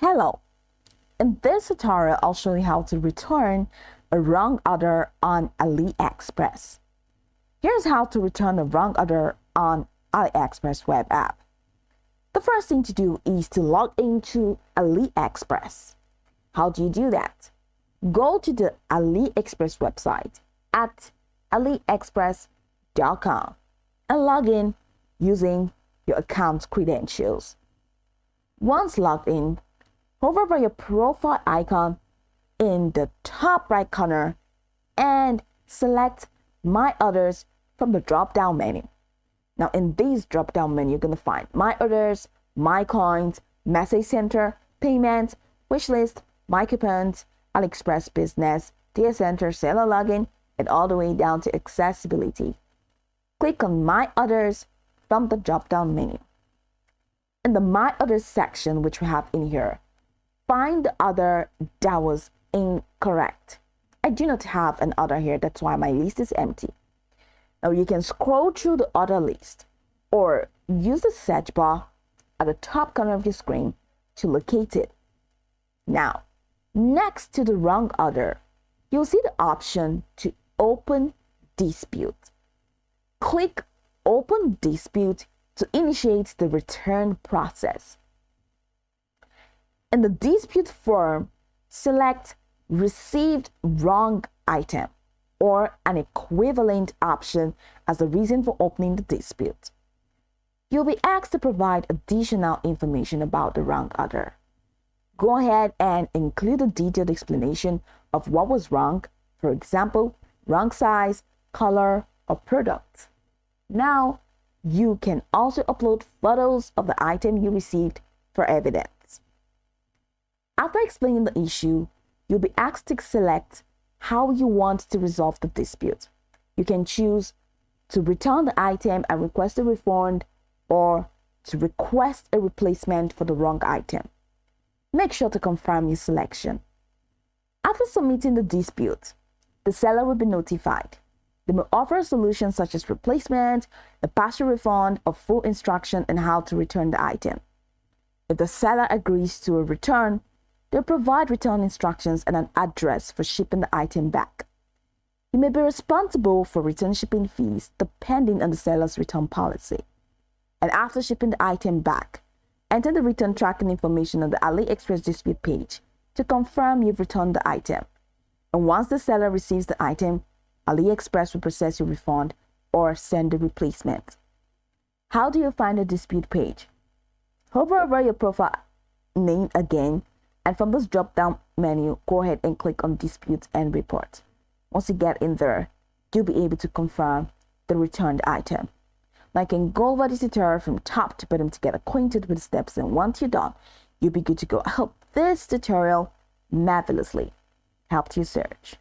Hello, in this tutorial I'll show you how to return a wrong order on AliExpress. Here's how to return a wrong order on AliExpress web app. The first thing to do is to log into AliExpress. How do you do that? Go to the AliExpress website at aliexpress.com and log in using your account credentials. Once logged in, hover over your profile icon in the top right corner and select My Orders from the drop-down menu. Now in this drop-down menu, you're going to find My Orders, My Coins, Message Center, Payments, Wishlist, My Coupons, AliExpress Business, Data Center, Seller Login, and all the way down to Accessibility. Click on My Orders from the drop-down menu. In the My Orders section, which we have in here, find the order that was incorrect. I do not have an order here, that's why my list is empty. Now you can scroll through the order list or use the search bar at the top corner of your screen to locate it. Now, next to the wrong order, you'll see the option to open dispute. Click Open Dispute to initiate the return process. In the dispute form, select Received Wrong Item or an equivalent option as the reason for opening the dispute. You'll be asked to provide additional information about the wrong order. Go ahead and include a detailed explanation of what was wrong, for example, wrong size, color, or product. Now, you can also upload photos of the item you received for evidence. After explaining the issue, you'll be asked to select how you want to resolve the dispute. You can choose to return the item and request a refund or to request a replacement for the wrong item. Make sure to confirm your selection. After submitting the dispute, the seller will be notified. They may offer a solution such as replacement, a partial refund, or full instruction on how to return the item. If the seller agrees to a return, they'll provide return instructions and an address for shipping the item back. You may be responsible for return shipping fees depending on the seller's return policy. And after shipping the item back, enter the return tracking information on the AliExpress dispute page to confirm you've returned the item. And once the seller receives the item, AliExpress will process your refund or send a replacement. How do you find the dispute page? Hover over your profile name again, and from this drop-down menu, go ahead and click on Dispute and Report. Once you get in there, you'll be able to confirm the returned item. Now you can go over this tutorial from top to bottom to get acquainted with the steps, and once you're done, you'll be good to go. I hope this tutorial marvelously helped you search.